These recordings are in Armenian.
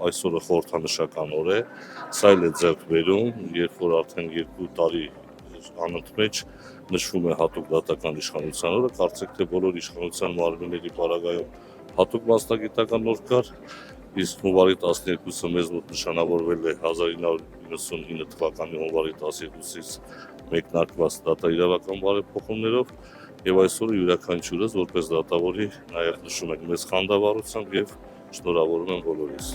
այսօրը խորհրդանշական օր է, սա էլ է ձեռք բերում, երբ որ արդեն 2 տարի անընդմեջ նշվում է հատուկ դատական իշխանության օրը, կարծեք թե բոլոր իշխանության մարմինների պարագայում հատուկ մասնագիտական օր կար, իսկ հունվարի 12-ը մեզ մոտ նշանավորվել է 1999 թվականի հունվարի 12-ից մեկնարկված դատաիրավական բարեփոխումներով, եւ այսօրը յուրաքանչյուրս որպես դատավորի նաեւ նշում ենք մեծ խանդավառությամբ եւ շնորհավորում եմ բոլորիս։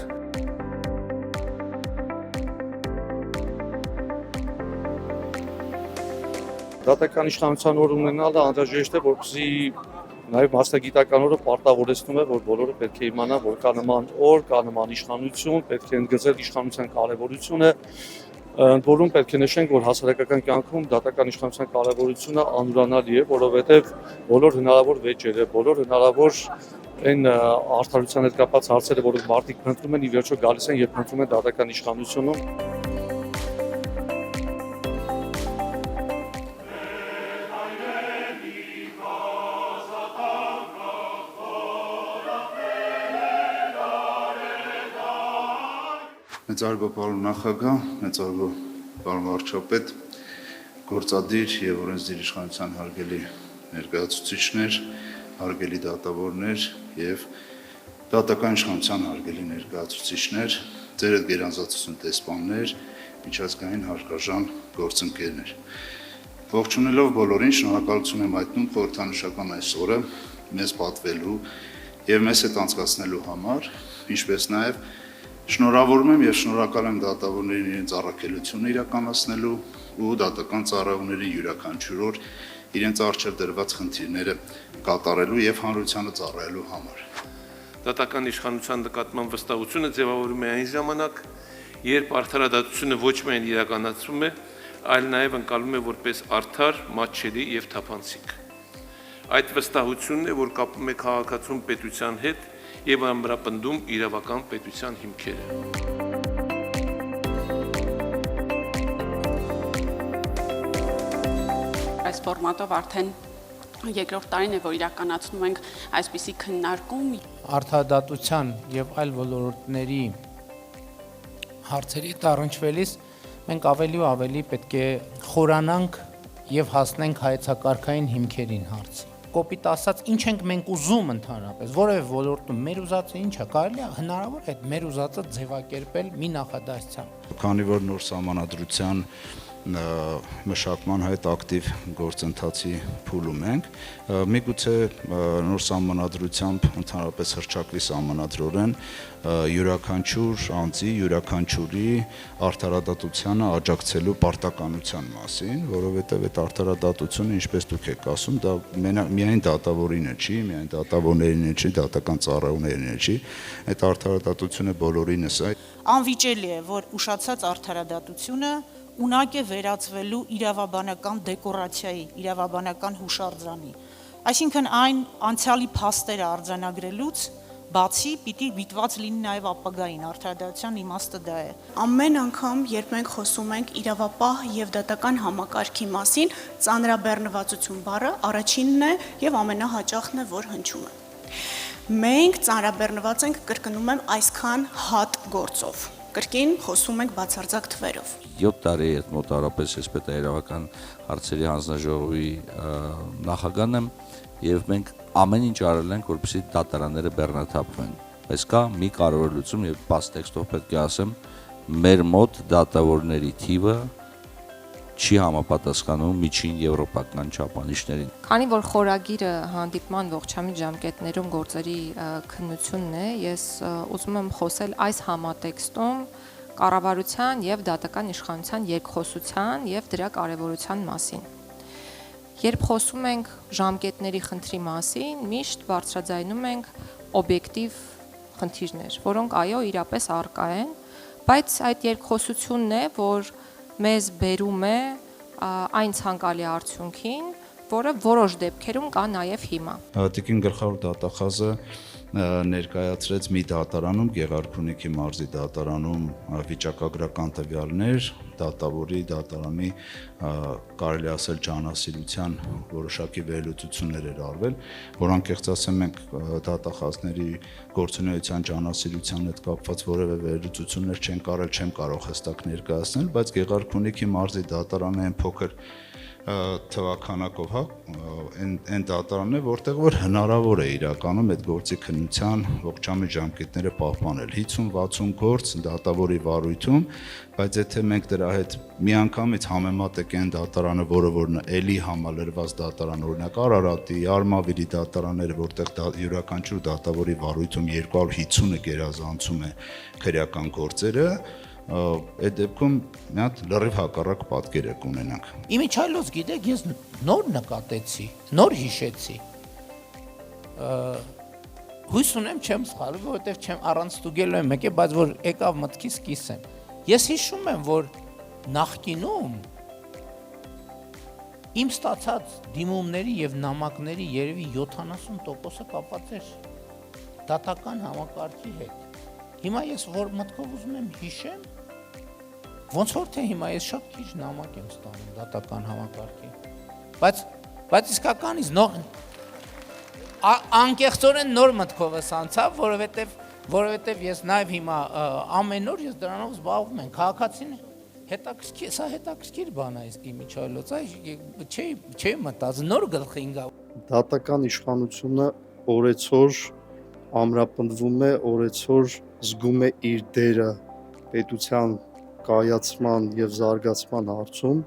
Դատական իշխանության օր ունենալը անհրաժեշտ է, որպեսզի նաև մասնագիտական օրը պարտավորեցնում է, որ բոլորը պետք է իմանան, որ կա նման օր, կա նման իշխանություն, պետք է ընդգծել իշխանության կարևորությունը, ընդ որում պետք է նշենք, որ հասարակական կյանքում դատական իշխանության կարևորությունը անուրանալի է, որովհետև բոլոր հնարավոր վեճերը, բոլոր հնարավոր այն արդարության հետ կապված հարցերը, որոնք մարդիկ փնտրում են, ի վերջո գալիս են եւ փնտրում են դատական իշխանությունում։ Մեծարգո պարոն նախագահ, մեծարգո պարոն վարչապետ, գործադիր եւ օրենսդիր իշխանության հարգելի ներկայացուցիչներ, հարգելի դատավորներ եւ դատական իշխանության հարգելի ներկայացուցիչներ, ձեր հետ գերազանցություն տեսպաններ, միջազգային հարգարժան գործընկերներ։ Ողջունելով բոլորին, շնորհակալություն եմ հայտնում խորհրդանշական այս օրը մեզ պատվելու եւ մեզ հետ անցկացնելու համար, ինչպես նաեւ շնորհավորում եմ եւ շնորհակալ եմ դատավորներին իրենց առաքելությունը իրականացնելու ու դատական ծառայողների յուրաքանչյուր օր իրենց առջև դրված խնդիրները կատարելու եւ հանրությանը ծառայելու համար։ Դատական իշխանության նկատմամբ վստահությունը ձևավորում է այն ժամանակ, երբ արդարադատությունը ոչ միայն իրականացվում է, այլ նաեւ ընկալվում է որպես արդար, մատչելի եւ թափանցիկ։ Այդ վստահությունն է, որ կապում է քաղաքացուն պետության հետ եւ ամրապնդում իրավական պետության հիմքերը։ Այս ֆորմատով արդեն երկրորդ տարին է, որ իրականացնում ենք այսպիսի քննարկում։ Արդարադատության եւ այլ ոլորտների հարցերի առնչվելիս մենք ավելի ու ավելի պետք է խորանանք եւ հասնենք հայեցակարգային հիմքերին հարցի։ Կոպիտ ասած, ինչ ենք մենք ուզում ընդհանրապես, որևէ ոլորտում մեր ուզածը ինչա, կարելի է հնարավոր է մեր ուզածը ձևակերպել մի նախադասությամբ։ Քանի որ նոր սահմանադրության մշակման հետ ակտիվ գործընթացի փուլում ենք, միգուցե նոր սահմանադրությամբ ընդհանրապես հռչակվի սահմանադրորեն յուրաքանչյուր անձի, յուրաքանչյուրի արդարադատությանը աջակցելու պարտականության մասին, որովհետև այդ արդարադատությունը, ինչպես դուք եք ասում, դա միայն դատավորին է, չի, միայն դատավորներին է, չի, դատական ծառայողներին է, չի, այդ արդարադատությունը բոլորինս է։ Անվիճելի է, որ ուշացած արդարադատությունը ունակ է վերածվելու իրավաբանական դեկորացիայի, իրավաբանական հուշարձանի։ Այսինքն այն անցյալի փաստերը արձանագրելուց բացի պիտի դիտված լինի նաև ապագային արդարադատության իմաստը դա է։ Ամեն անգամ, երբ մենք խոսում ենք իրավապահ եւ դատական համակարգի մասին, ծանրաբեռնվածություն բառը առաջինն է եւ ամենահաճախն է, որ հնչում է։ Մենք ծանրաբեռնված ենք, կրկնում եմ, այսքան հատ գործով։ Կրկին խոսում ենք բացարձակ թվերով։ 7 տարի է մոտավորապես ես պետաիրավական հարցերի հանձնաժողովի նախագահն եմ եւ մենք ամեն ինչ արել ենք, որպեսզի դատարանները բեռնաթափվեն։ Բայց կա մի կարևոր լուծում եւ բաց տեքստով պետք է ասեմ, մեր մոտ դատավորների թիվը չի համապատասխանում միջին եվրոպական չափանիշներին։ Քանի որ խորագիրը հանդիպման ողջամիտ ժամկետներում գործերի քննությունն է, ես ուզում եմ խոսել այս համատեքստում կառավարության եւ դատական իշխանության երկխոսության եւ դրա կարեւորության մասին։ Երբ խոսում ենք ժամկետների խնդրի մասին, միշտ բարձրաձայնում ենք օբյեկտիվ խնդիրներ, որոնք այո իրապես առկա են, բայց այդ երկխոսությունն է, որ մեզ բերում է այն ցանկալի արդյունքին, որը որոշ դեպքերում կա նաև հիմա։ Տիկին գլխավոր դատախազը ներկայացրեց մի դատարանում, Գեղարքունիքի մարզի դատարանում վիճակագրական տվյալներ, դատավորի դատարանի կարելի ասել ջանասիրության որոշակի վերլուծություններ էր արվել, որ անկեղծ ասեմ մենք դատախազների գործունեության ջանասիրության հետ կապված որևէ վերլուծություններ չեմ կարող հստակ ներկայացնել, բայց Գեղարքունիքի մարզի դատարանը այն փոքր թվականակով, հա, այն դատարանն է, որտեղ որ հնարավոր է իրականում այդ գործի քննության ողջամիտ ժամկետները պահպանել 50-60 գործ դատավորի վարույթում, բայց եթե մենք դրա հետ միանգամից համեմատենք այն դատարանը, որը որ էլի համալրված դատարան, օրինակ Արարատի, Արմավիրի դատարանները, որտեղ յուրաքանչյուր դատավորի վարույթում 250-ը գերազանցում է քրեական գործերը, այդ դեպքում մի հատ լրիվ հակառակ պատկեր եք ունենանք։ Իմիջայլոց գիտեք, ես նոր նկատեցի, նոր հիշեցի։ Հույս ունեմ չեմ սխալվում, որովհետև չեմ առանց ստուգելու եմ եկել, բայց որ եկավ մտքից կիսեմ։ Ես հիշում եմ, որ նախկինում իմ ստացած դիմումների եւ նամակների երևի 70%-ը կապված էր դատական համակարգի հետ։ Հիմա ես որ մտքով ուզում եմ հիշեմ, ոնց որ թե հիմա ես շատ քիչ նամակ եմ ստանում դատական համակարգի։ Բայց իսկականից անկեղծորեն նոր մտքովս անցավ, որովհետև ես նաև հիմա ամեն օր ես դրանով զբաղվում եմ, քաղաքացին սա հետաքրքիր բան է իսկ իմիջայլոց, չէի մտածել, նոր գլխի ինգա։ Դատական իշխանությունը օրեցօր ամրապնդվում է, օրեցօր զգում է իր դերը պետության կայացման եւ զարգացման հարցում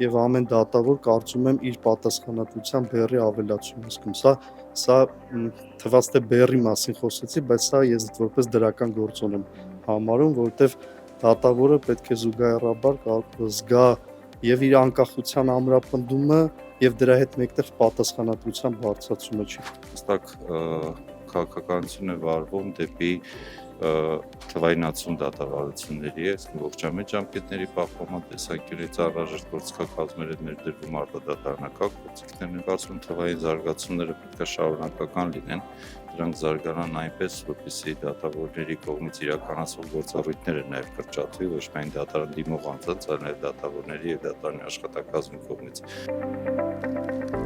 եւ ամեն դատավոր կարծում եմ իր պատասխանատվության բեռի ավելացում է զգում։ Սա թվաց թե բեռի մասին խոսեցի, բայց սա ես որպես դրական գործոն եմ համարում, որովհետեւ դատավորը պետք է զուգահեռաբար զգա եւ իր անկախության ամրապնդումը եւ դրա հետ մեկտեղ պատասխանատվության բարձրացումը չի։ Հստակ քաղաքականություն է վարվում դեպի թվայնացում դատավարությունների է, ողջամիտ ժամկետների պահպանման տեսանկյունից անհրաժեշտ գործիքակազմեր են ներդրվում արտադատարանական գործիքներն, կարծում եմ թվային զարգացումները պետք է շարունակական լինեն, դրանք զարգանան այնպես, որպեսզի դատավորների կողմից իրականացվող գործառույթները նաև կրճատվի, ոչ միայն դատարան դիմող անձանց, այլ նաև դատավորների եւ դատարանի աշխատակազմի կողմից։